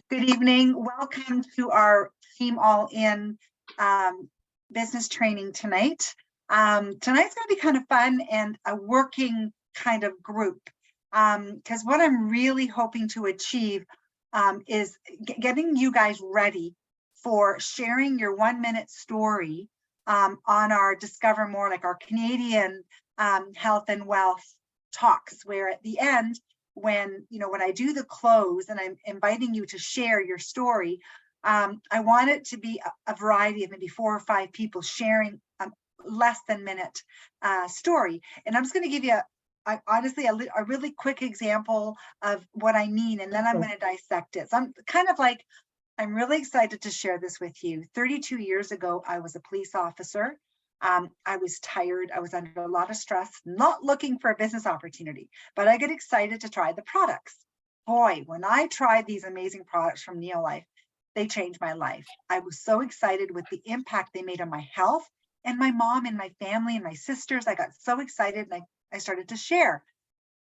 Good evening. Welcome to our Team All In business training tonight. Tonight's going to be kind of fun and a working kind of group because what I'm really hoping to achieve is getting you guys ready for sharing your 1-minute story on our Discover More, like our Canadian health and wealth talks, where at the end, when I do the close and I'm inviting you to share your story, I want it to be a variety of maybe 4 or 5 people sharing a less than minute story. And I'm just going to give you honestly a really quick example of what I mean, and then I'm going to dissect it. So I'm really excited to share this with you. 32 years ago, I was a police officer. I was tired. I was under a lot of stress, not looking for a business opportunity, but I get excited to try the products. Boy, when I tried these amazing products from Neolife, they changed my life. I was so excited with the impact they made on my health and my mom and my family and my sisters. I got so excited and I started to share.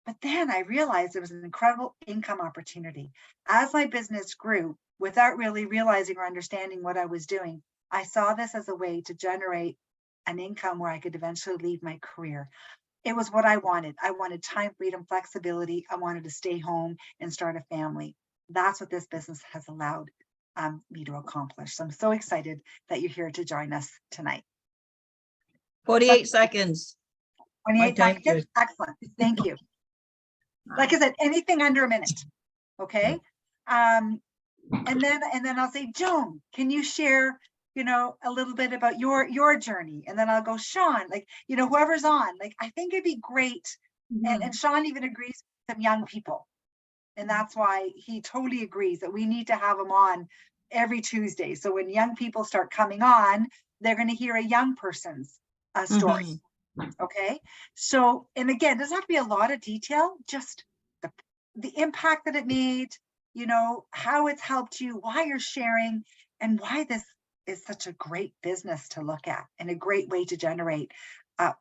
But then I realized there was an incredible income opportunity. As my business grew, without really realizing or understanding what I was doing, I saw this as a way to generate an income where I could eventually leave my career. It was what I wanted. I wanted time, freedom, flexibility. I wanted to stay home and start a family. That's what this business has allowed me to accomplish. So I'm so excited that you're here to join us tonight. 48 seconds. 28 seconds. Excellent. Thank you. Like I said, anything under a minute. Okay. And then I'll say, Joan, can you share a little bit about your journey? And then I'll go, Sean, whoever's on, I think it'd be great. And Sean even agrees with some young people. And that's why he totally agrees that we need to have them on every Tuesday. So when young people start coming on, they're going to hear a young person's story. Okay. So, and again, it doesn't have to be a lot of detail, just the impact that it made, how it's helped you, why you're sharing, and why this is such a great business to look at and a great way to generate, a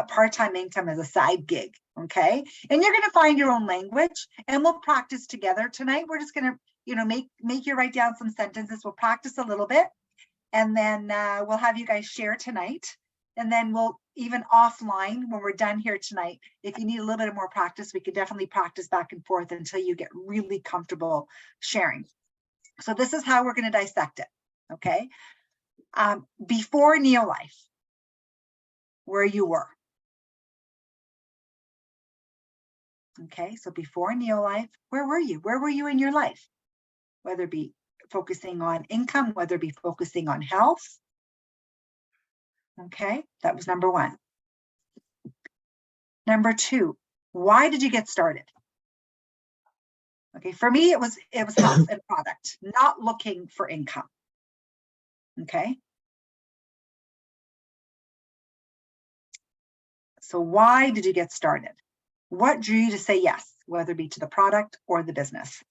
part-time income as a side gig. Okay. And you're going to find your own language and we'll practice together tonight. We're just going to, make you write down some sentences. We'll practice a little bit and then we'll have you guys share tonight. And then we'll even offline when we're done here tonight, if you need a little bit more practice, we could definitely practice back and forth until you get really comfortable sharing. So this is how we're going to dissect it. Okay. Before Neolife, where you were. Okay. So before Neolife, where were you? Where were you in your life? Whether it be focusing on income, whether it be focusing on health. Okay. That was number 1. Number 2, why did you get started? Okay. For me, it was health and product, not looking for income. Okay. So why did you get started? What drew you to say yes, whether it be to the product or the business?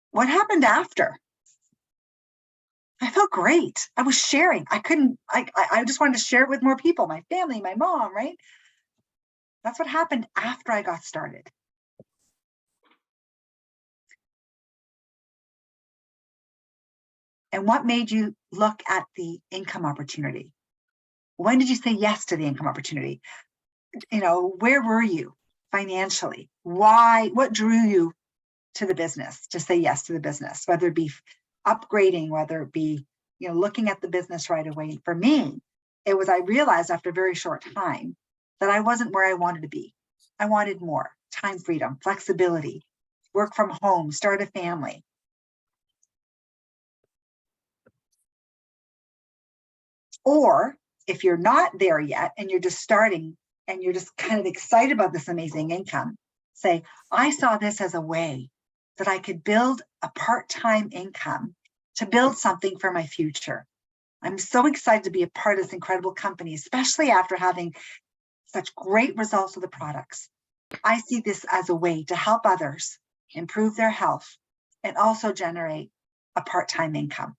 What happened after? I felt great. I was sharing. I just wanted to share it with more people, my family, my mom, right? That's what happened after I got started. And what made you look at the income opportunity? When did you say yes to the income opportunity? Where were you financially? Why? What drew you to the business to say yes to the business, whether it be upgrading, whether it be, looking at the business right away? For me, I realized after a very short time that I wasn't where I wanted to be. I wanted more time, freedom, flexibility, work from home, start a family. Or if you're not there yet and you're just starting and you're just kind of excited about this amazing income, say, I saw this as a way that I could build a part-time income to build something for my future. I'm so excited to be a part of this incredible company, especially after having such great results with the products. I see this as a way to help others improve their health and also generate a part-time income.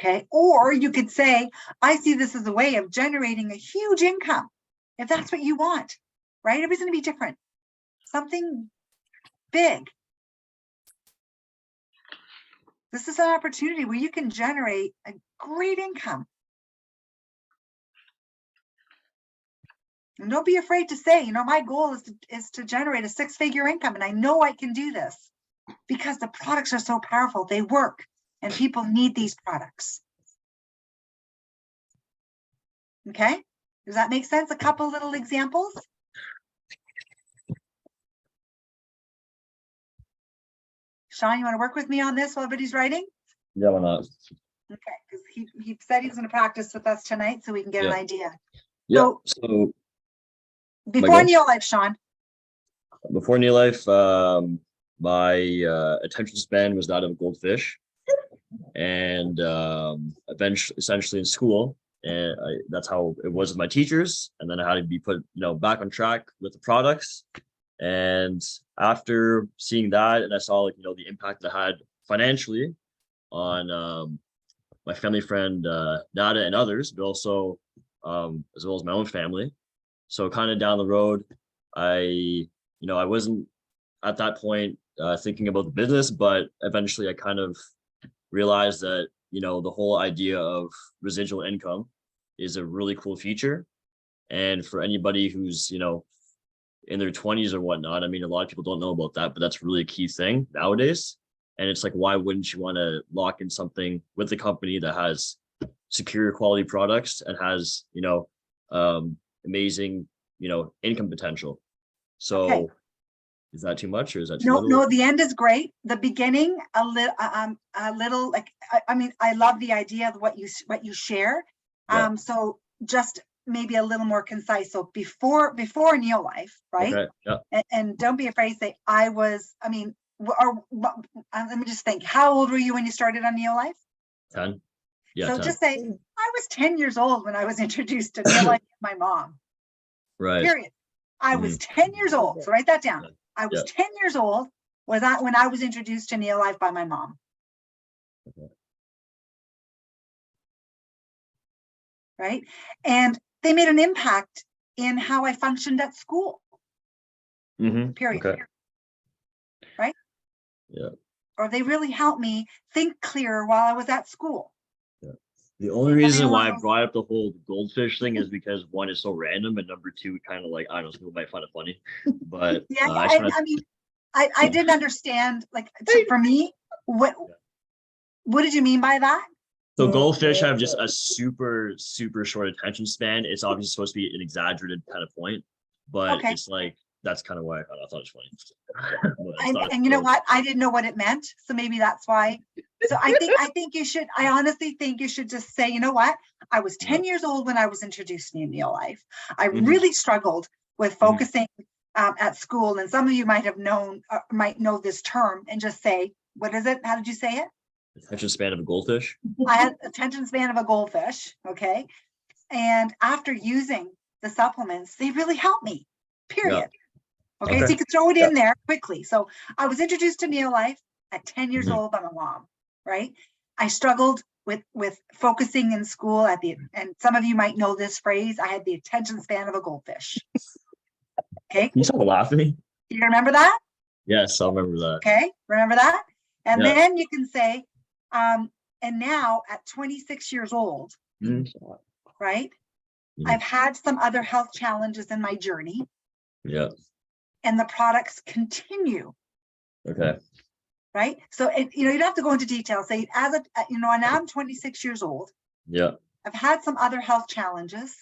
Okay. Or you could say, I see this as a way of generating a huge income, if that's what you want, right? Everybody's going to be different. Something big. This is an opportunity where you can generate a great income. And don't be afraid to say, you know, my goal is to generate a 6-figure income. And I know I can do this because the products are so powerful. They work and people need these products. Okay. Does that make sense? A couple little examples. Sean, you want to work with me on this while everybody's writing? Yeah, why not? Okay, because he said he's going to practice with us tonight so we can get an idea. Yeah. So Before Neo Life, Sean. before Neo Life, my attention span was that of a goldfish, and eventually, essentially in school, and that's how it was with my teachers. And then I had to be put, you know, back on track with the products. And after seeing that, and I saw, like, you know, the impact it had financially on my family friend Nada and others, but also as well as my own family. So kind of down the road, I wasn't at that point thinking about the business, but eventually I kind of realized that, you know, the whole idea of residual income is a really cool feature. And for anybody who's, you know, in their 20s or whatnot, I mean, a lot of people don't know about that, but that's really a key thing nowadays. And it's like, why wouldn't you want to lock in something with the company that has superior quality products and has, you know, amazing, you know, income potential? So Okay. Is that too much, or is that too No, little? no, the end is great. The beginning, a little like, I mean, I love the idea of what you share. Yeah. So just maybe a little more concise. So before Neo Life, right? Okay. Yeah. And don't be afraid to say I was, I mean, let me just think. How old were you when you started on Neo Life? 10. Yeah. So 10. just say, I was 10 years old when I was introduced to Neo Life with my mom. Right. Period. I was 10 years old. So write that down. Yeah. I was 10 years old when I was introduced to Neo Life by my mom. Okay. Right. And they made an impact in how I functioned at school. Period. Okay. Right. Yeah. Or they really helped me think clearer while I was at school. Yeah. The only reason why I brought up the whole goldfish thing is because one is so random, and number two, kind of like, I don't know, people might find it funny. But yeah, I mean, I didn't understand. Like, for me, what did you mean by that? So goldfish have just a super, super short attention span. It's obviously supposed to be an exaggerated kind of point, but Okay. it's like, that's kind of why I thought it was funny. And you know what? I didn't know what it meant. So maybe that's why. So I think you should, I honestly think you should just say, you know what? I was 10 years old when I was introduced to Neo Life. I really struggled with focusing at school. And some of you might have known, might know this term, and just say, what is it? How did you say it? Attention span of a goldfish. I had attention span of a goldfish. Okay. And after using the supplements, they really helped me, period. Yeah. Okay. So you can throw it in there quickly. So I was introduced to Neo Life at 10 years old by my mom, right? I struggled with focusing in school and some of you might know this phrase, I had the attention span of a goldfish. Okay. You stop laughing. You remember that? Yes, I'll remember that. Okay. Remember that? And then you can say, and now at 26 years old, right? I've had some other health challenges in my journey. Yeah. And the products continue. Okay. Right. So, you don't have to go into detail. Say, and I'm 26 years old. Yeah. I've had some other health challenges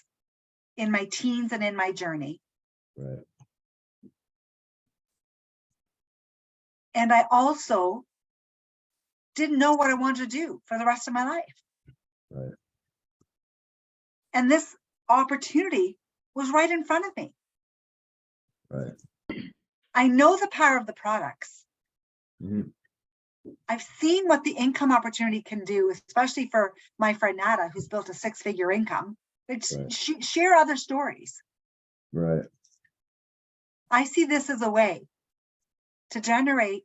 in my teens and in my journey. Right. And I also didn't know what I wanted to do for the rest of my life. Right. And this opportunity was right in front of me. Right. I know the power of the products. I've seen what the income opportunity can do, especially for my friend Nada, who's built a 6-figure income. Share other stories. Right. I see this as a way to generate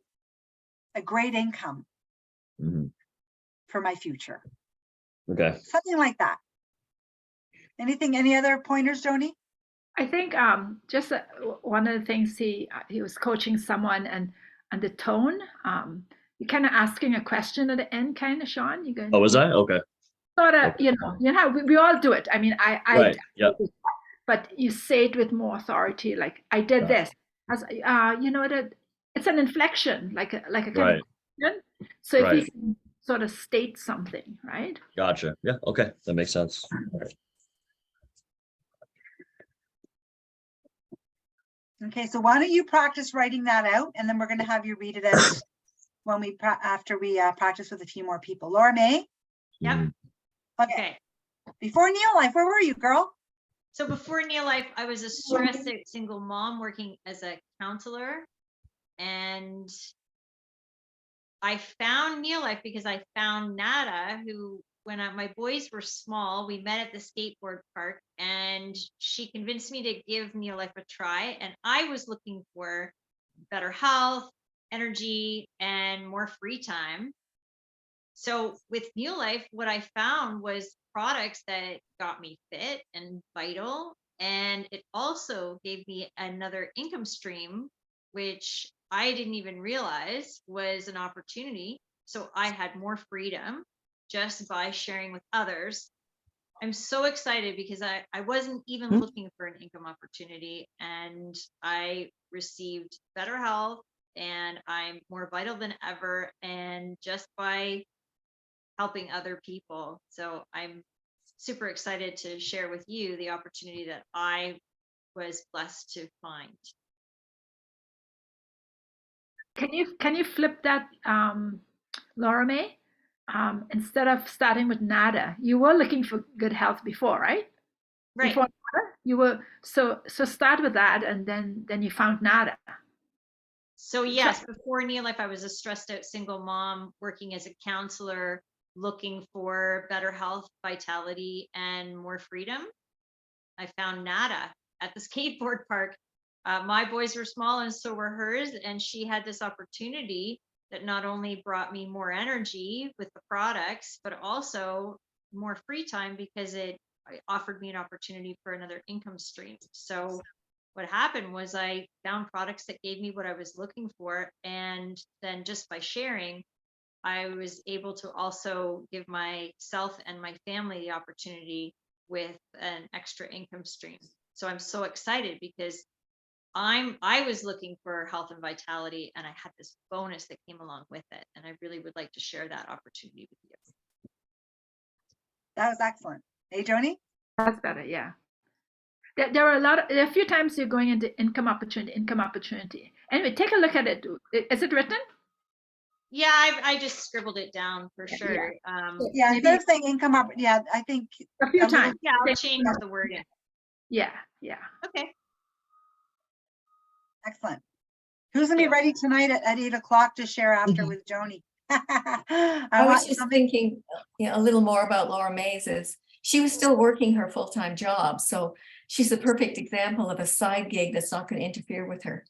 a great income for my future. Okay. Something like that. Any other pointers, Joni? I think just one of the things he was coaching someone, and and the tone. You're kind of asking a question at the end, kind of, Sean. You going? Oh, was I? Okay. Sort of, Okay. you know, we all do it. I mean, Right. Yeah. but you say it with more authority, like I did Gotcha. this. As you know, that it's an inflection, like a kind Right. of question. So if you Right. can sort of state something, right? Gotcha. Yeah. Okay. That makes sense. Okay, so why don't you practice writing that out, and then we're gonna have you read it out when we, after we practice with a few more people. Laura May? Yep. Mhm. Okay, Okay. before Neil Life, where were you, girl? So before Neil Life, I was a stressed out single mom working as a counselor. And I found Neil Life because I found Nada, who, when my boys were small, we met at the skateboard park, and she convinced me to give Neil Life a try. And I was looking for better health, energy, and more free time. So with New Life, what I found was products that got me fit and vital. And it also gave me another income stream, which I didn't even realize was an opportunity. So I had more freedom just by sharing with others. I'm so excited because I wasn't even looking for an income opportunity, and I received better health, and I'm more vital than ever. And just by helping other people. So I'm super excited to share with you the opportunity that I was blessed to find. Can you flip that, Laura May? Instead of starting with Nada, you were looking for good health before, right? Right. Before Nada, you were so start with that, and then you found Nada. So yes, before Neil Life, I was a stressed out single mom working as a counselor, looking for better health, vitality, and more freedom. I found Nada at the skateboard park. My boys were small and so were hers, and she had this opportunity that not only brought me more energy with the products, but also more free time because it offered me an opportunity for another income stream. So what happened was I found products that gave me what I was looking for, and then just by sharing, I was able to also give myself and my family the opportunity with an extra income stream. So I'm so excited because I was looking for health and vitality, and I had this bonus that came along with it. And I really would like to share that opportunity with you. That was excellent. Hey, Joni? That's better, yeah. There are a few times you're going into income opportunity. Anyway, take a look at it. Is it written? Yeah, I just scribbled it down for sure. Yeah, Maybe instead of saying income, yeah, I think. a few a little- times. Yeah, I'll change the wording. Yeah. Okay. Excellent. Who's gonna be ready tonight at 8 o'clock to share after with Joni? I was just thinking, a little more about Laura Mays is she was still working her full-time job. So she's a perfect example of a side gig that's not going to interfere with her.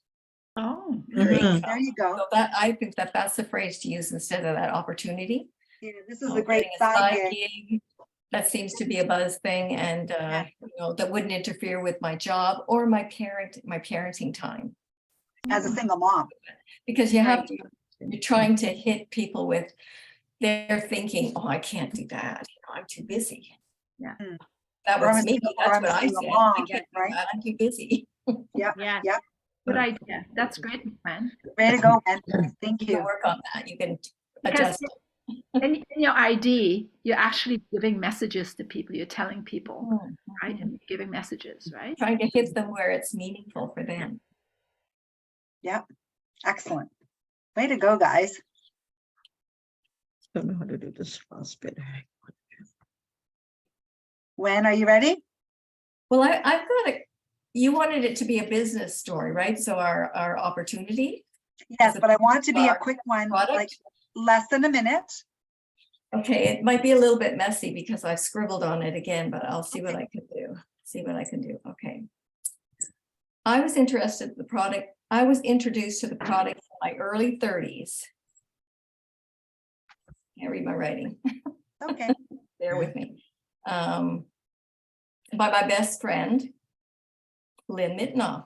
Oh, Mhm. There you go. So that, I think that's the phrase to use instead of that opportunity. Yeah, this is So a great getting a side gig. gig, that seems to be a buzz thing, and that wouldn't interfere with my job or my parenting time. As a single mom. Because you have to, you're trying to hit people with their thinking, oh, I can't do that, I'm too busy. Yeah. That Or I'm was a me, single- or that's I'm a what I single said, mom, I can't do right? that, I'm too busy. Yeah, Yeah. yeah. good idea. That's great, man. Way to go, man. Thank You can you. work on that, you can Because adjust. in your ID, you're actually giving messages to people. You're telling people, right? And you're giving messages, right? Trying to hit them where it's meaningful for them. Yep. Excellent. Way to go, guys. Don't know how to do this last bit. When are you ready? Well, I've got you wanted it to be a business story, right? So our opportunity. Yes, but I want it to be a Our quick one, product? like less than a minute. Okay, it might be a little bit messy because I've scribbled on it again, but I'll see what I can do. Okay. I was interested in the product. I was introduced to the product in my early 30s. Can't read my writing. Okay. Bear with me. By my best friend, Lynn Mitnoff.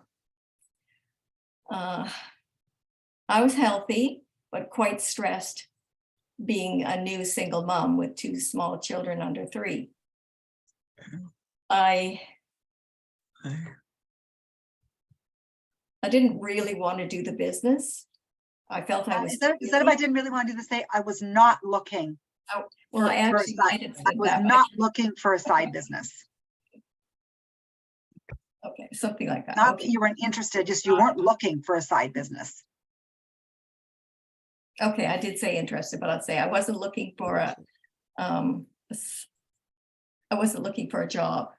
I was healthy, but quite stressed being a new single mom with 2 small children under 3. I didn't really want to do the business. I felt I was. Instead of I didn't really want to do the say, I was not looking. Well, I for a actually side- might have I said was that, but- not looking for a side business. Okay, something like that. Not that Okay. you weren't interested, just you weren't looking for a side business. Okay, I did say interested, but I'd say I wasn't looking for I wasn't looking for a job.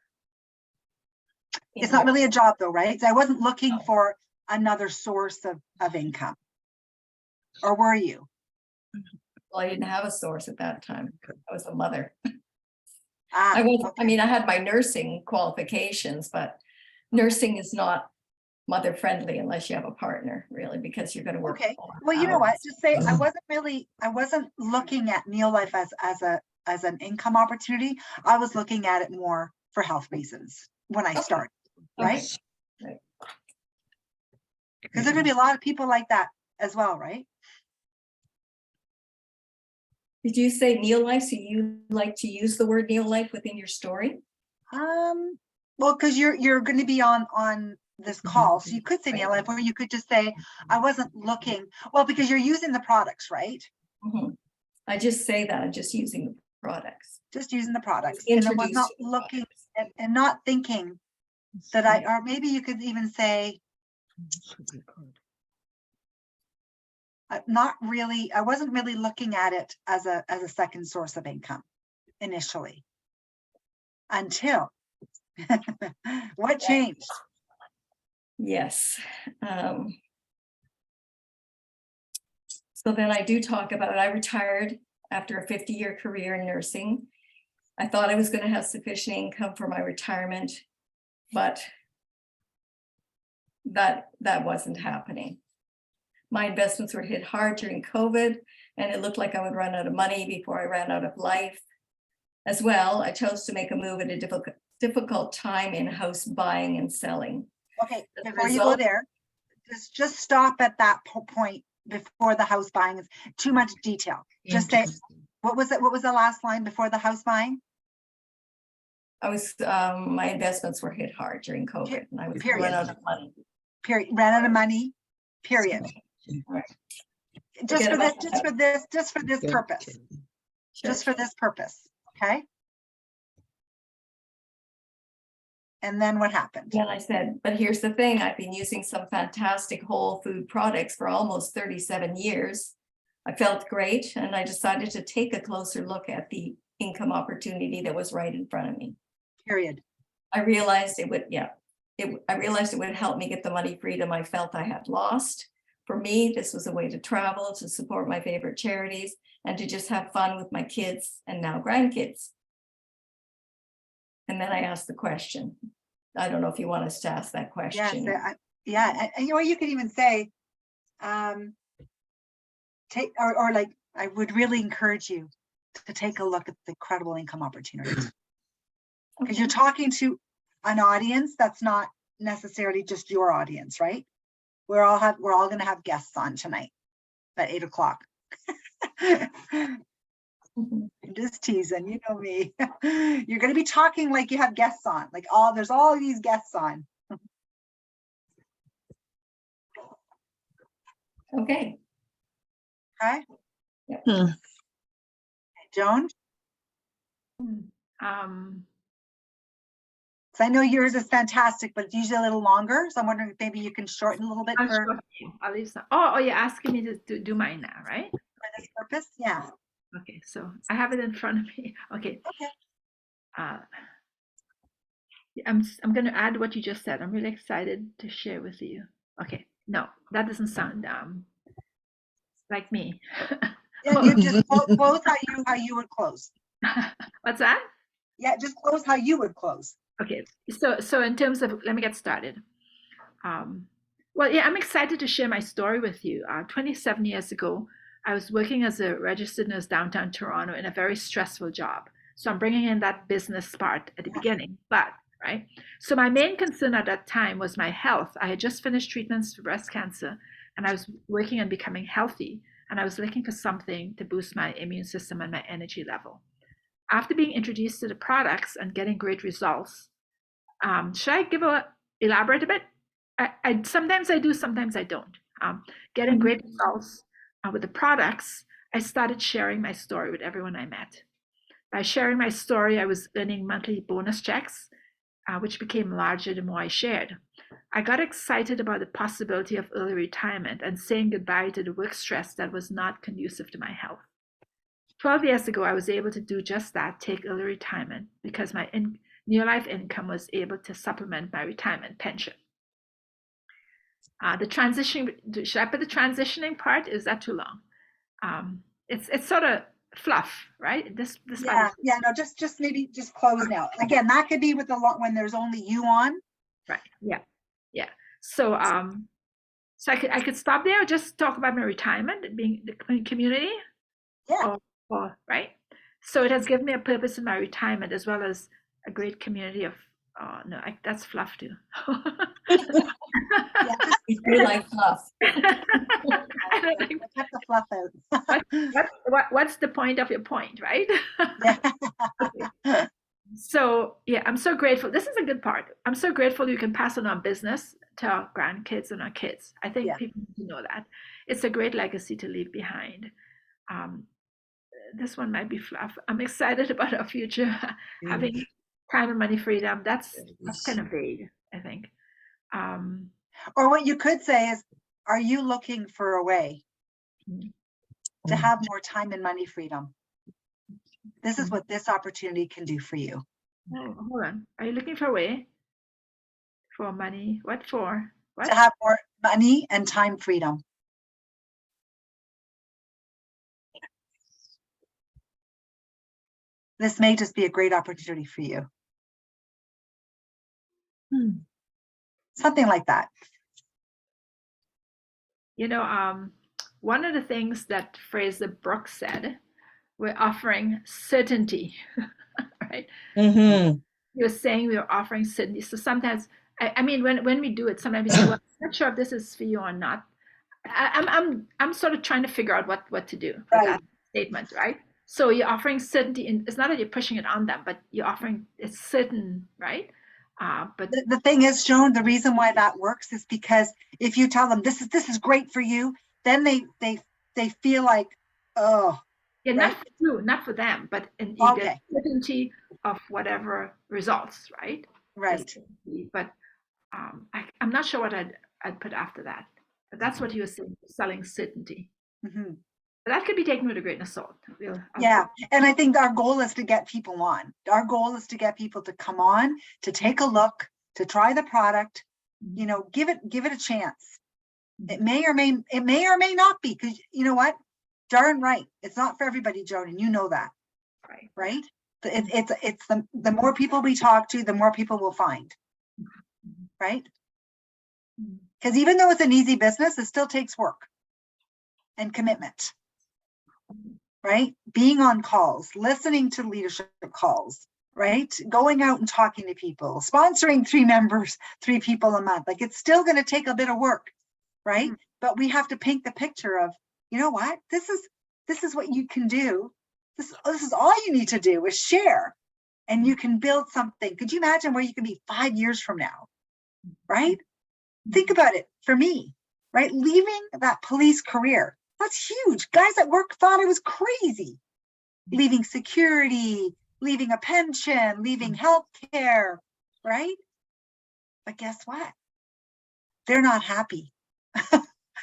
It's not really a job though, right? So I wasn't looking for another source of income. Or were you? Well, I didn't have a source at that time. I was a mother. Ah, I was, okay. I mean, I had my nursing qualifications, but nursing is not mother friendly unless you have a partner, really, because you're gonna work. Okay. long Well, you know what, hours. just say, I wasn't looking at Neil Life as an income opportunity. I was looking at it more for health reasons when I Okay. started, Okay, right? right. Because there's gonna be a lot of people like that as well, right? Did you say Neil Life? So you like to use the word Neil Life within your story? Well, because you're gonna be on this call, so you could say Neil Life, or you could just say, I wasn't looking, well, because you're using the products, right? Mhm. I just say that, I'm just using the products. Just using the products, and I was Introduced not to the looking products. and not thinking that or maybe you could even say, I wasn't really looking at it as a second source of income initially. Until what changed? Yes. So then I do talk about, I retired after a 50-year career in nursing. I thought I was going to have sufficient income for my retirement, but that wasn't happening. My investments were hit hard during COVID, and it looked like I would run out of money before I ran out of life. As well, I chose to make a move at a difficult time in house buying and selling. Okay, As a before you go result- there, just stop at that point before the house buying is too much detail. Just say, what was it? What was the last line before the house buying? I was, my investments were hit hard during COVID, and I was Period. run out of money. Period. Ran out of money. Period. Right. Just Forget for this, about just that. for this, just for this purpose. Sure. Just for this purpose. Okay. And then what happened? Then I said, but here's the thing, I've been using some fantastic whole food products for almost 37 years. I felt great, and I decided to take a closer look at the income opportunity that was right in front of me. Period. I realized it would, I realized it would help me get the money freedom I felt I had lost. For me, this was a way to travel, to support my favorite charities, and to just have fun with my kids and now grandkids. And then I asked the question. I don't know if you want us to ask that Yes. question. Yeah. And you know, you could even say, take, or like, I would really encourage you to take a look at the credible income opportunities. Because you're talking to an audience that's not necessarily just your audience, right? We're all going to have guests on tonight at 8 o'clock. Mhm. I'm just teasing, you know me. You're going to be talking like you have guests on, like there's all these guests on. Okay. Okay. Yep. Hmm. Joan, Um, so I know yours is fantastic, but it's usually a little longer. So I'm wondering if maybe you can shorten a little bit I'll for show you. I'll leave some. Oh, you're asking me to do mine now, right? this purpose. Yeah. Okay, so I have it in front of me. Okay. Okay. I'm going to add what you just said. I'm really excited to share with you. Okay, no, that doesn't sound like me. Yeah, you just close how you would close. What's that? Yeah, just close how you would close. Okay, so in terms of, let me get started. Well, yeah, I'm excited to share my story with you. 27 years ago, I was working as a registered nurse downtown Toronto in a very stressful job. So I'm bringing in that business part at the beginning, but right. So my main concern at that time was my health. I had just finished treatments for breast cancer. and I was working on becoming healthy, and I was looking for something to boost my immune system and my energy level. After being introduced to the products and getting great results, should I elaborate a bit? I sometimes I do, sometimes I don't. Getting great results with the products, I started sharing my story with everyone I met. By sharing my story, I was earning monthly bonus checks, which became larger the more I shared. I got excited about the possibility of early retirement and saying goodbye to the work stress that was not conducive to my health. 12 years ago, I was able to do just that, take early retirement, because my Neolife income was able to supplement my retirement pension. The transition, should I put the transitioning part? Is that too long? It's sort of fluff, right? This part is, No, just maybe just close now. Again, that could be with a lot when there's only you on. right. Yeah. So so I could stop there, or just talk about my retirement, being the community. Yeah. Or right. So it has given me a purpose in my retirement, as well as a great community of. Oh no, that's fluff too. Yeah, just We do like fluff. I don't think, cut the fluff out. what's the point of your point, right? Yeah. So yeah, I'm so grateful. This is a good part. I'm so grateful you can pass on our business to our grandkids and our kids. I think Yeah. people need to know that. It's a great legacy to leave behind. This one might be fluff. I'm excited about our future, having time and money freedom. That's kind of vague, I think. Or what you could say is, are you looking for a way to have more time and money freedom? This is what this opportunity can do for you. Oh, hold on. Are you looking for a way for money? What for? What? To have more money and time freedom. This may just be a great opportunity for you. Something like that. You know, one of the things that Fraser Brooks said, we're offering certainty, right? Mm-hmm. He was saying we were offering certainty. So sometimes, I mean, when we do it, sometimes we say, well, I'm not sure if this is for you or not. I'm sort of trying to figure out what to do with that statement, right? So you're offering certainty, and it's not that you're pushing it on them, but you're offering it's certain, right? But The thing is, Joan, the reason why that works is because if you tell them this is great for you, then they feel like, oh, yeah, right? not for you, not for them, but you Okay. get certainty of whatever results, right? Right. But I'm not sure what I'd put after that. But that's what he was saying, selling certainty. Mm-hmm. But that could be taken with a grain of salt. Yeah, and I think our goal is to get people on. Our goal is to get people to come on, to take a look, to try the product. You know, give it a chance. It may or may not be, because you know what? Darn right, it's not for everybody, Joan, and you know that, right? It's the more people we talk to, the more people we'll find, right? Because even though it's an easy business, it still takes work and commitment. Right? Being on calls, listening to leadership calls, right? Going out and talking to people, sponsoring 3 people a month. Like, it's still going to take a bit of work, right? But we have to paint the picture of, you know what? This is what you can do. This is all you need to do is share, and you can build something. Could you imagine where you can be 5 years from now, right? Think about it for me, right? Leaving that police career. That's huge. Guys at work thought it was crazy. Leaving security, leaving a pension, leaving healthcare, right? But guess what? They're not happy.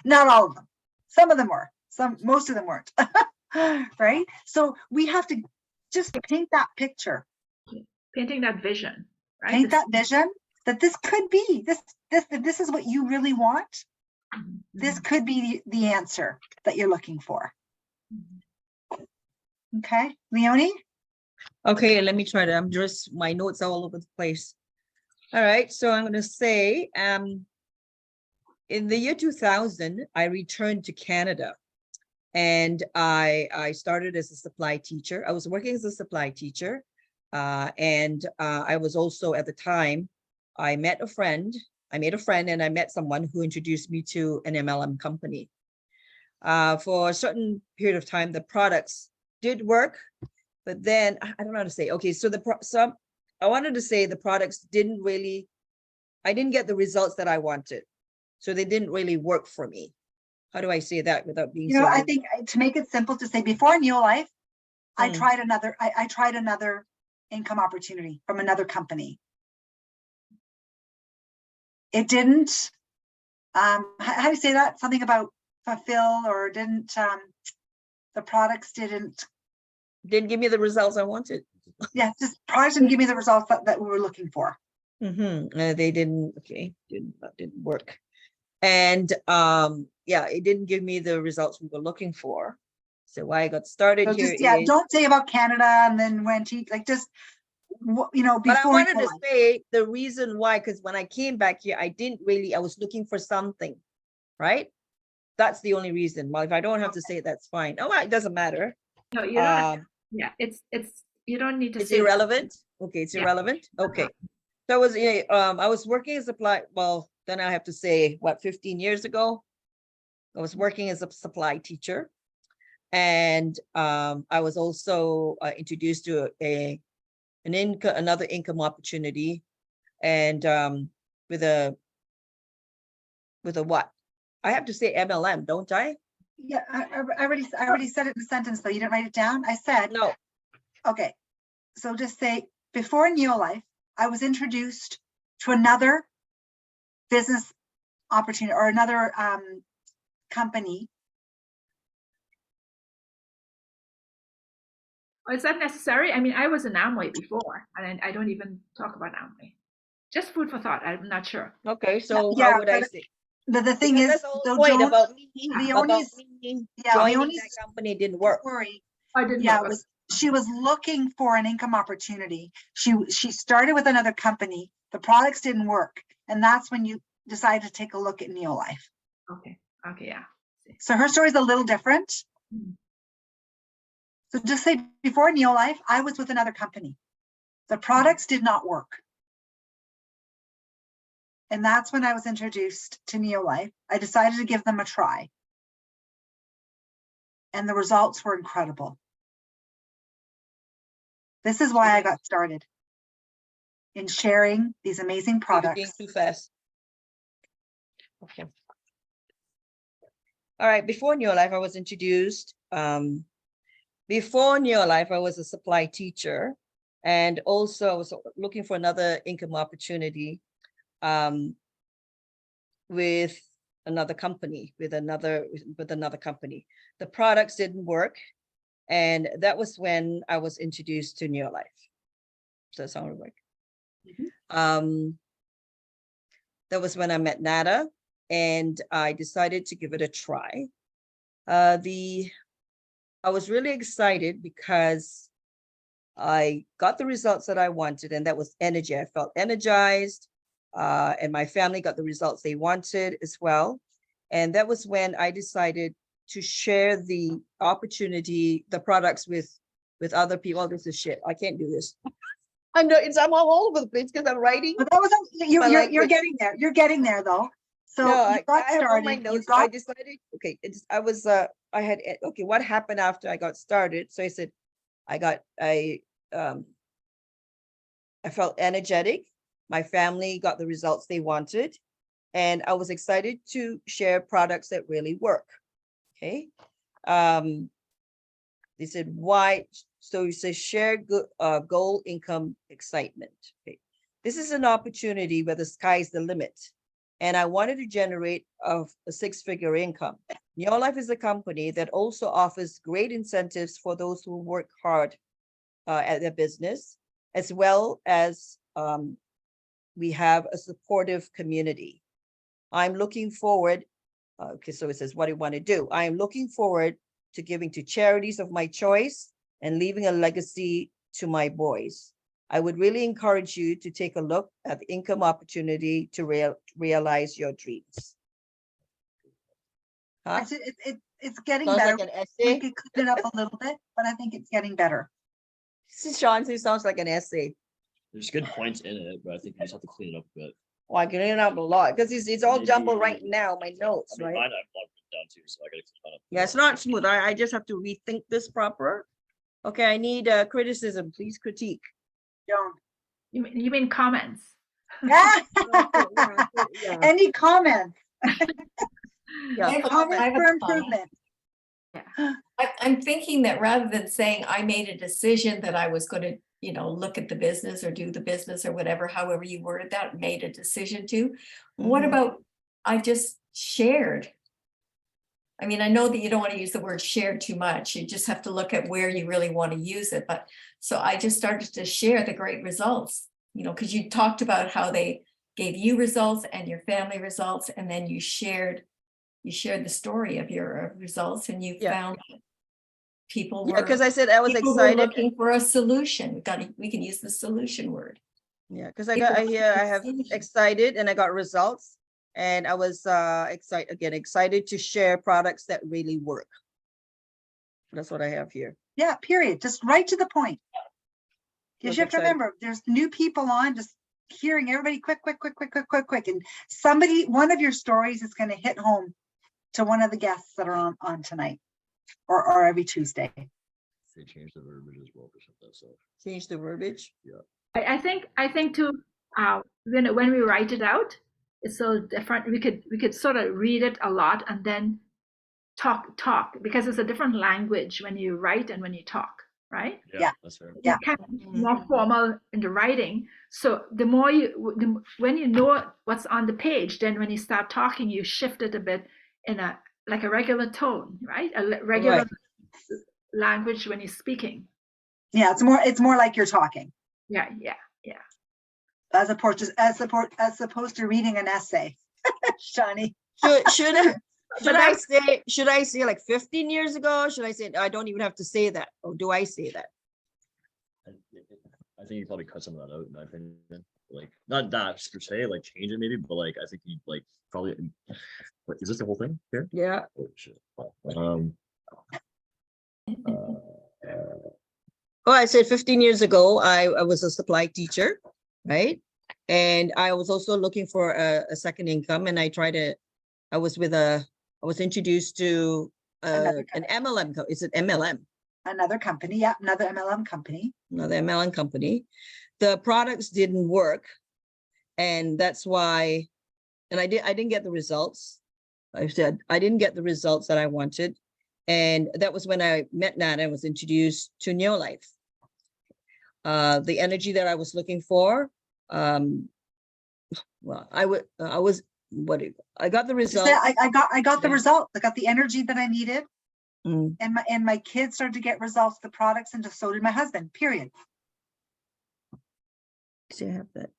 Not all of them. Some of them were. Most of them weren't. Right? So we have to just paint that picture. Painting that vision, right? Paint that vision that this could be. This is what you really want. This could be the answer that you're looking for. Okay, Leonie? Okay, let me try that. My notes are all over the place. All right, so I'm going to say, in the year 2000, I returned to Canada, and I started as a supply teacher. I was working as a supply teacher, and I was also, at the time, I met a friend I made a friend and I met someone who introduced me to an MLM company. For a certain period of time, the products did work, but then I don't know how to say. Okay, so I wanted to say the products didn't really, I didn't get the results that I wanted. So they didn't really work for me. How do I say that without being You know, so I rude? think to make it simple to say before Neolife, I Mm. tried another income opportunity from another company. It didn't, how do you say that? Something about fulfill or didn't, the products didn't, Didn't give me the results I wanted. yeah, just products didn't give me the results that we were looking for. They didn't, okay, that didn't work. And yeah, it didn't give me the results we were looking for. So why I got started So here just, yeah, is, don't say about Canada and then went to, like, just, you know, but I before. wanted to Neolife. say the reason why, because when I came back here, I was looking for something, right? That's the only reason. Well, if I don't have to say it, that's fine. Oh, it doesn't matter. No, you don't. Yeah, It's you don't need to it's say that. irrelevant. Okay, it's Yeah. irrelevant. Okay. So I was working as well, then I have to say, what, 15 years ago? I was working as a supply teacher. And I was also introduced to another income opportunity, and with a what? I have to say MLM, don't I? Yeah, I already said it in a sentence, though. You didn't write it down. I said, No. okay, so just say, before Neolife, I was introduced to another business opportunity or another company. Or is that necessary? I mean, I was an Amway before, and I don't even talk about Amway. Just food for thought. I'm not sure. Okay, so Yeah, how would I but say? The thing Because is, that's the whole so point don't, about me yeah, joining Leonie's, that company didn't don't work. worry. I didn't Yeah, work. it was, she was looking for an income opportunity. She started with another company. The products didn't work. And that's when you decided to take a look at Neolife. Okay. Okay. Yeah. So her story is a little different. Mhm. So just say, before Neolife, I was with another company. The products did not work. And that's when I was introduced to Neolife. I decided to give them a try. And the results were incredible. This is why I got started in sharing these amazing You're being products. too fast. Okay. All right, before Neolife, I was introduced. Before Neolife, I was a supply teacher, and also I was looking for another income opportunity with another company, with another company. The products didn't work, and that was when I was introduced to Neolife. Does that sound right? That was when I met Nada, and I decided to give it a try. I was really excited because I got the results that I wanted, and that was energy. I felt energized, and my family got the results they wanted as well. And that was when I decided to share the opportunity, the products with other people. Oh, this is shit. I can't do this. I'm all over the place because I'm writing. But that was, you're language. getting there. You're getting there thotle. So No, you got I have all my started. You notes. I got, decided, okay, I had, okay, what happened after I got started? So I said, I felt energetic. My family got the results they wanted, and I was excited to share products that really work. Okay. They said, why? So you say share goal, income, excitement. Okay. This is an opportunity where the sky's the limit. And I wanted to generate a 6-figure income. Neolife is a company that also offers great incentives for those who work hard at their business, as well as we have a supportive community. I'm looking forward, okay, so it says, what do you want to do? I am looking forward to giving to charities of my choice and leaving a legacy to my boys. I would really encourage you to take a look at the income opportunity to realize your dreams. Huh? it's getting Sounds better. like an We essay. could clean it up a little bit, but I think it's getting better. Sean, it sounds like an essay. There's good points in it, but I think you just have to clean it up a bit. Well, I can it up a lot because it's all jumbled right now, my notes, I mean, right? mine I've logged it down too, so I gotta click on it. Yeah, it's not smooth. I just have to rethink this proper. Okay, I need criticism, please critique. Don't. You mean comments? Yeah, Any comments? yeah, I have a- Comments I have a for comment. improvement. I'm thinking that rather than saying I made a decision that I was gonna, look at the business or do the business or whatever, however you worded that, made a decision to. What Mhm. about, I just shared? I mean, I know that you don't want to use the word shared too much. You just have to look at where you really want to use it. But so I just started to share the great results, because you talked about how they gave you results and your family results, and then you shared the story of your results, and you Yeah. found that people Yeah, were because I said I was people were excited. looking for a solution. We can use the solution word. Yeah, because I People got, I looking hear for I have solutions. excited and I got results. And I was excited to share products that really work. That's what I have here. Yeah, period. Just right to the point. Because Was you have to excited. remember, there's new people on, just hearing everybody quick. And one of your stories is going to hit home to one of the guests that are on tonight or every Tuesday. They changed the verbiage as well for some of that stuff. Change the verbiage. I think too, when we write it out, it's so different. We could sort of read it a lot and then talk because it's a different language when you write and when you talk, right? Yeah. That's fair. Yeah. It's kind of more formal in the writing. So the more when you know what's on the page, then when you start talking, you shift it a bit in a regular tone, right? Regular Right. language when you're speaking. Yeah, it's more like you're talking Yeah. as opposed to reading an essay. Shani. Should I say like 15 years ago? Should I say I don't even have to say that? Or do I say that? I think you probably cut some of that out, in my opinion. Like, not that per se, like change it maybe, but like I think you like probably. Wait, is this the whole thing here? Yeah. Oh shit. Oh, I said 15 years ago, I was a supply teacher, right? And I was also looking for a second income, and I was introduced to Another an MLM. Is it MLM? Another company. Yeah, another MLM company. Another MLM company. The products didn't work, and that's why. And I didn't get the results. I said I didn't get the results that I wanted, and that was when I met Nat and was introduced to Neolife. The energy that I was looking for. Well, I got the result. I got the Yeah. result. I got the energy that I needed. Mm. And my kids started to get results, the products, and so did my husband, period. See, I have that.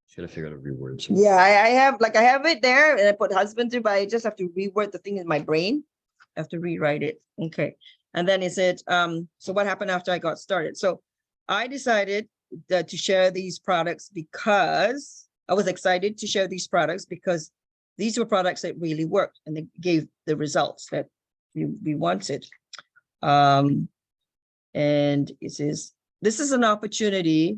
Should have figured out a reword. Yeah, I have it there, and I put husband too, but I just have to reword the thing in my brain. I have to rewrite it. Okay. And then he said, so what happened after I got started? So I decided to share these products because I was excited to share these products because these were products that really worked and they gave the results that we wanted. And it says, this is an opportunity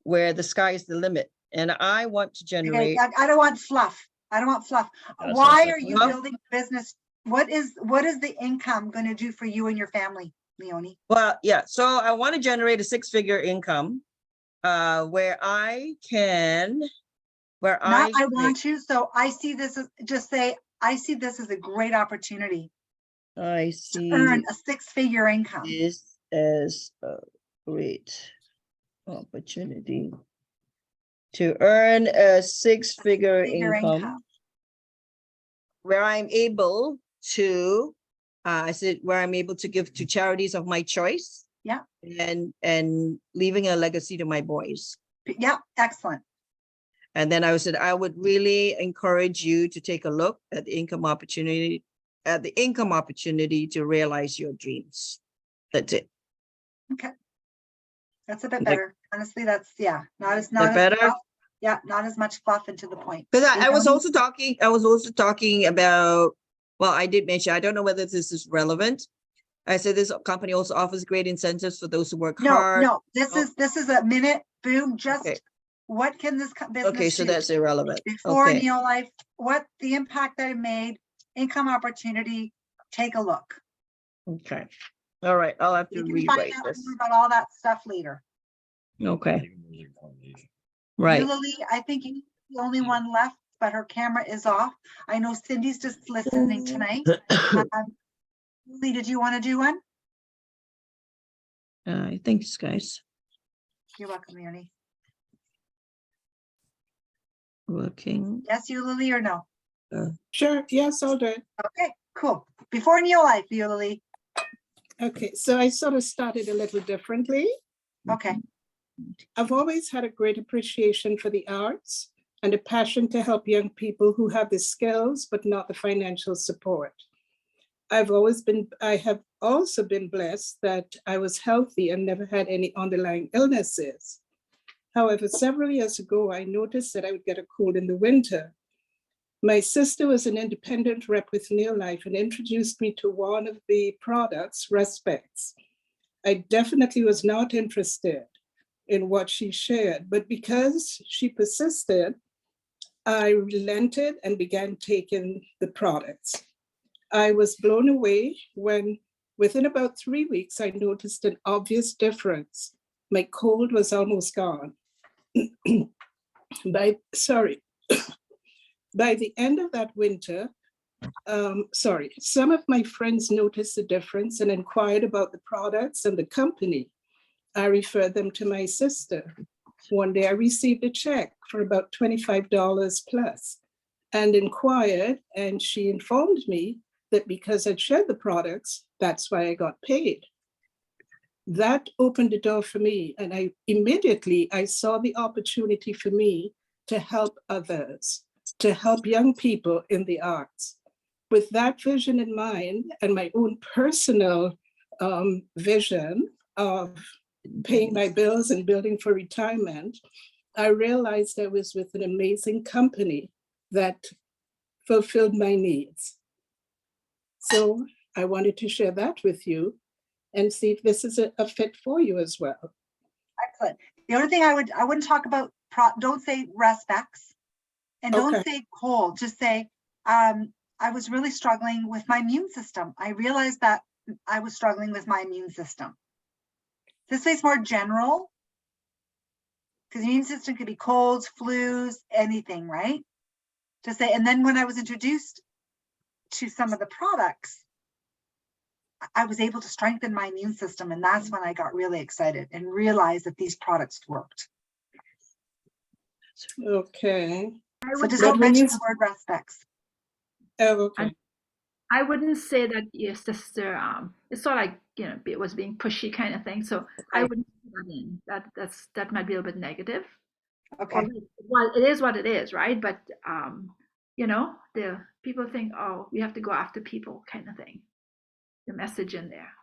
where the sky is the limit. And I want to Okay, generate. I don't want fluff. I don't want fluff. That's Why not are you fluff. building a business? What is the income going to do for you and your family, Leonie? Well, yeah, so I want to generate a 6-figure income where I can, Not I want to. So I see this as I see this as a great opportunity I to see earn a 6-figure income. this as a great opportunity to earn a 6-figure Figure income where I'm able to, I said, where I'm able to give to charities of my choice. Yeah. And leaving a legacy to my boys. Yeah, excellent. And then I said, I would really encourage you to take a look at the income opportunity, to realize your dreams. That's it. Okay. That's a bit Like- better. Honestly, that's not as better? fluff. Yeah, not as much fluff and to the point. Because I was Leonie? also talking about, well, I did mention, I don't know whether this is relevant. I said this company also offers great incentives for those who work hard. No, this is a minute, boom, just Okay. what can this business Okay, so do? that's irrelevant. Before Okay, Neolife, what the impact that it made, income opportunity, take a look. okay. All right, I'll have to You can find rewrite out this. more about all that stuff later. Okay, right. Eulalie, I think you're the only one left, but her camera is off. I know Cindy's just listening tonight. Eulalie, did you want to do one? Thanks, guys. You're welcome, Ernie. Working. Yes, Eulalie, or no? Sure, yes, I'll do it. Okay, cool. Before Neolife, Eulalie. Okay, so I sort of started a little differently. Okay, I've always had a great appreciation for the arts and a passion to help young people who have the skills but not the financial support. I have also been blessed that I was healthy and never had any underlying illnesses. However, several years ago, I noticed that I would get a cold in the winter. My sister was an independent rep with Neolife and introduced me to one of the products, Respex. I definitely was not interested in what she shared, but because she persisted, I relented and began taking the products. I was blown away when within about 3 weeks, I noticed an obvious difference. My cold was almost gone. By the end of that winter, some of my friends noticed the difference and inquired about the products and the company. I referred them to my sister. One day I received a check for about $25 plus and inquired, and she informed me that because I'd shared the products, that's why I got paid. That opened the door for me, and I saw the opportunity for me to help others, to help young people in the arts. With that vision in mind and my own personal vision of paying my bills and building for retirement, I realized I was with an amazing company that fulfilled my needs. So I wanted to share that with you and see if this is a fit for you as well. excellent. The only thing I wouldn't talk about, don't say Respex and don't Okay. say cold, just say, I was really struggling with my immune system. I realized that I was struggling with my immune system. This is more general, because the immune system could be colds, flus, anything, right? To say, and then when I was introduced to some of the products, I was able to strengthen my immune system. And that's when I got really excited and realized that these products worked. Okay. So just But don't when mention you- the word Respex. Oh, okay. I wouldn't say that your sister, it's sort of like, it was being pushy kind of thing. So I Right. wouldn't put that in. That might be a little bit negative. Okay. Well, it is what it is, right? But the people think, oh, we have to go after people kind of thing. The message in there.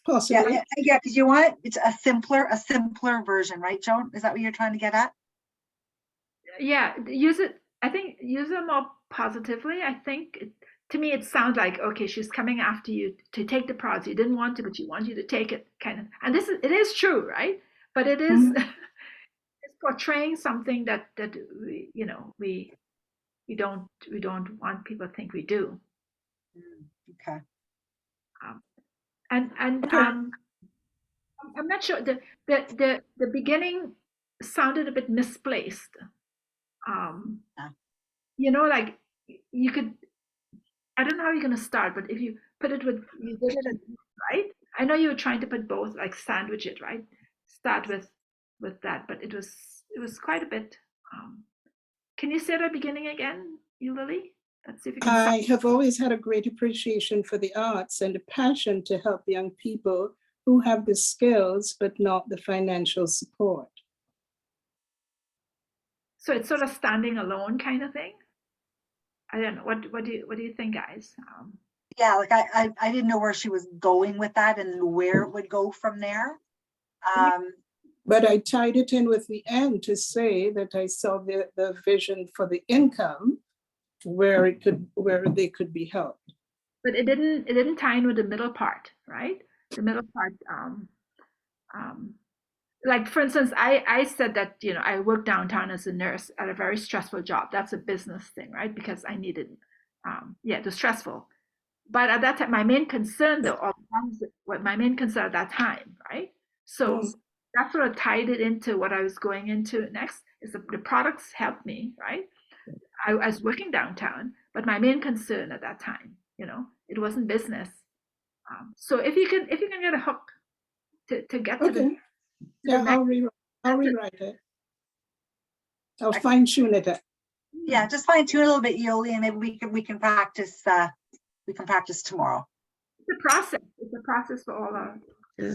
Possibly. Yeah, because you want it's a simpler version, right, Joan? Is that what you're trying to get at? Yeah, use it. I think use it more positively. I think to me it sounds like, okay, she's coming after you to take the product. You didn't want to, but she wants you to take it, kind of. And it is true, right? But it is it's portraying something that we don't want people to think we do. Okay. And I'm not sure the beginning sounded a bit misplaced. Like you could, I don't know how you're going to start, but if you put it with, you did it right. I know you were trying to put both, like sandwich it, right? Start with that, but it was quite a bit. Can you say that beginning again, Eulalie? Let's see if you can. I have always had a great appreciation for the arts and a passion to help young people who have the skills but not the financial support. So it's sort of standing alone kind of thing. I don't know. What do you think, guys? Yeah, like I didn't know where she was going with that and where it would go from there. But I tied it in with the end to say that I saw the vision for the income where they could be helped. But it didn't tie in with the middle part, right? The middle part, like for instance, I said that, you know, I worked downtown as a nurse at a very stressful job. That's a business thing, right? Because I needed, it was stressful. But at that time, my main concern though, what my main concern at that time, right? So Mm. that sort of tied it into what I was going into next. Is the products helped me, right? I was working downtown, but my main concern at that time, you know, it wasn't business. So if you can get a hook to get to the Okay, yeah, next, I'll rewrite it. I'll fine tune it. Yeah, just fine tune a little bit, Yoli, and maybe we can practice. We can practice tomorrow. it's a process. It's a process for all our. Yeah,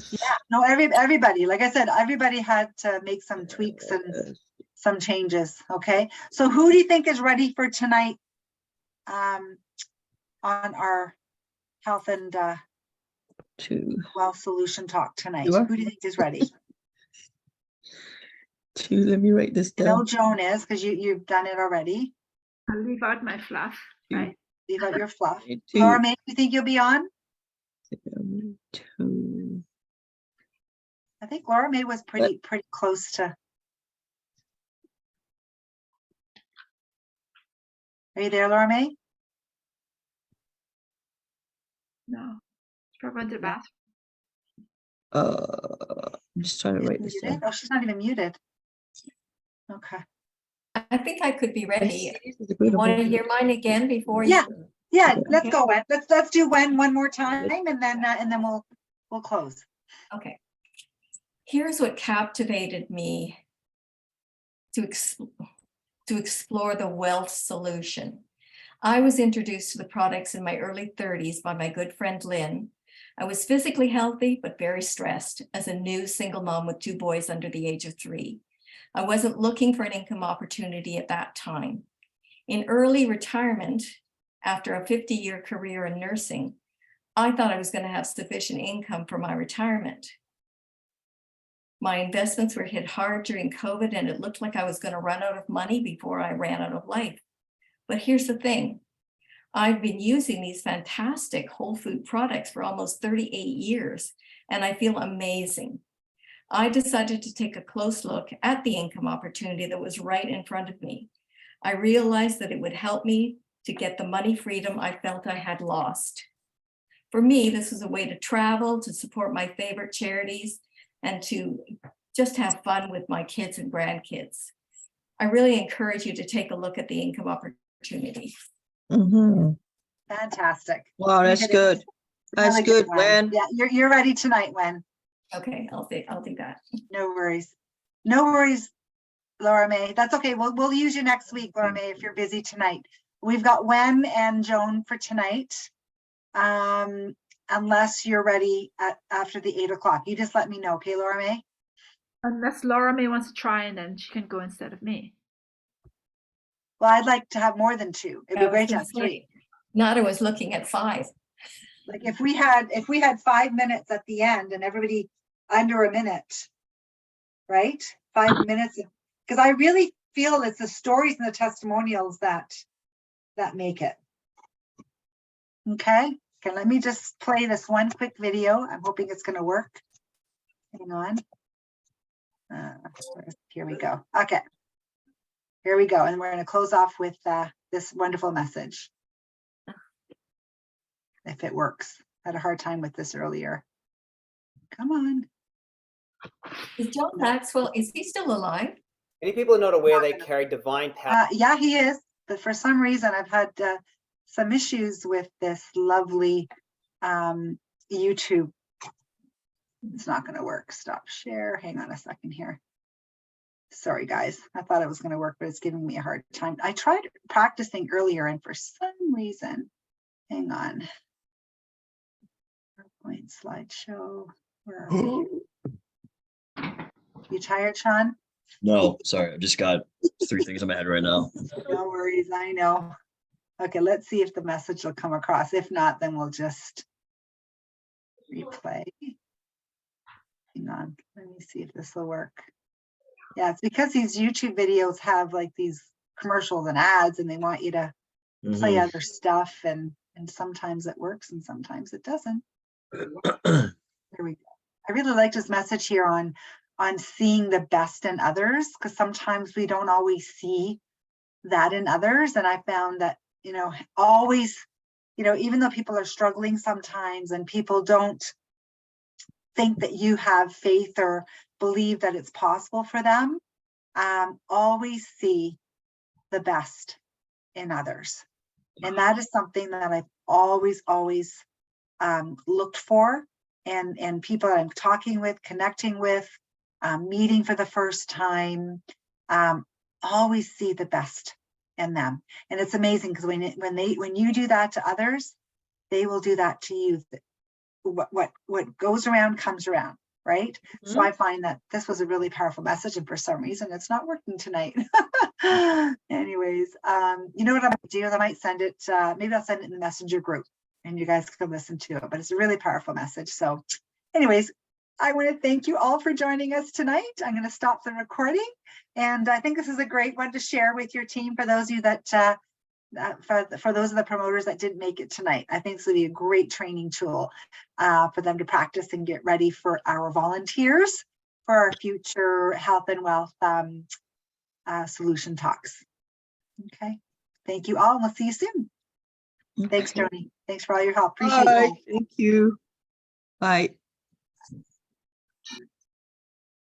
no, everybody, like I said, everybody had to make some tweaks and some changes. Okay, so who do you think is ready for tonight? On our health and wealth solution talk tonight. You are? Who do you think is ready? Let me write this I know down. Joan is, because you've done it already. I'll leave out my fluff, Two. right? Leave out your fluff. Two. Laura May, you think you'll be on? Two. I think Laura May was pretty close to. Are you there, Laura May? No, probably went to the bathroom. I'm just trying to write this down. Oh, she's not even muted. Okay. I think I could be ready. This is a good Want to one. hear mine again before? Yeah. You... Yeah, let's Okay. go, Wen. Let's do Wen one more time, and then we'll close. Okay. Here's what captivated me to explore the wealth solution. I was introduced to the products in my early 30s by my good friend Lynn. I was physically healthy, but very stressed as a new single mom with 2 boys under the age of 3. I wasn't looking for an income opportunity at that time. In early retirement, after a 50-year career in nursing, I thought I was going to have sufficient income for my retirement. My investments were hit hard during COVID, and it looked like I was going to run out of money before I ran out of life. But here's the thing. I've been using these fantastic whole food products for almost 38 years, and I feel amazing. I decided to take a close look at the income opportunity that was right in front of me. I realized that it would help me to get the money freedom I felt I had lost. For me, this was a way to travel, to support my favorite charities, and to just have fun with my kids and grandkids. I really encourage you to take a look at the income opportunity. Mhm. Fantastic. Wow, that's You did good. That's Really good, Wen. Wen. Yeah, you're ready tonight, Wen. Okay, I'll do that. No worries. No worries, Laura May. That's okay. We'll use you next week, Laura May, if you're busy tonight. We've got Wen and Joan for tonight. Unless you're ready after the 8 o'clock. You just let me know, okay, Laura May? Unless Laura May wants to try, and then she can go instead of me. Well, I'd like to have more than 2. It'd be great to have 3. Nada was looking at 5. Like if we had 5 minutes at the end and everybody under a minute, right? 5 minutes, because I really feel it's the stories and the testimonials that make it. Okay, let me just play this one quick video. I'm hoping it's going to work. Hang on. Here we go. Okay, here we go, and we're going to close off with this wonderful message. If it works. I had a hard time with this earlier. Come on. Is John Maxwell, is he still alive? Many people are not aware they carry divine power. Yeah, he is, but for some reason I've had some issues with this lovely YouTube. It's not going to work. Stop share. Hang on a second here. Sorry, guys. I thought it was going to work, but it's giving me a hard time. I tried practicing earlier, and for some reason, hang on. PowerPoint slideshow. Where are we? You tired, Sean? No, sorry, I've just got 3 things in my head right now. No worries, I know. Okay, let's see if the message will come across. If not, then we'll just replay. Hang on, let me see if this will work. Yeah, it's because these YouTube videos have like these commercials and ads, and they want you to play other stuff, and sometimes it works and sometimes it doesn't. There we go. I really like this message here on seeing the best in others, because sometimes we don't always see that in others. And I found that, you know, always, you know, even though people are struggling sometimes and people don't think that you have faith or believe that it's possible for them, always see the best in others. And that is something that I've always looked for, and people I'm talking with, connecting with, meeting for the first time, always see the best in them. And it's amazing because when you do that to others, they will do that to you. What goes around comes around, right? So I find that this was a really powerful message, and for some reason it's not working tonight. Anyways, you know what I might do is I might send it, maybe I'll send it in the messenger group and you guys can listen to it, but it's a really powerful message. So anyways, I want to thank you all for joining us tonight. I'm going to stop the recording, and I think this is a great one to share with your team for those of you that for those of the promoters that didn't make it tonight. I think this will be a great training tool for them to practice and get ready for our volunteers for our future health and wealth solution talks. Okay, thank you all, and we'll see you soon. Thanks, Joni. Thanks for all your help. Appreciate it. Thank you. Bye.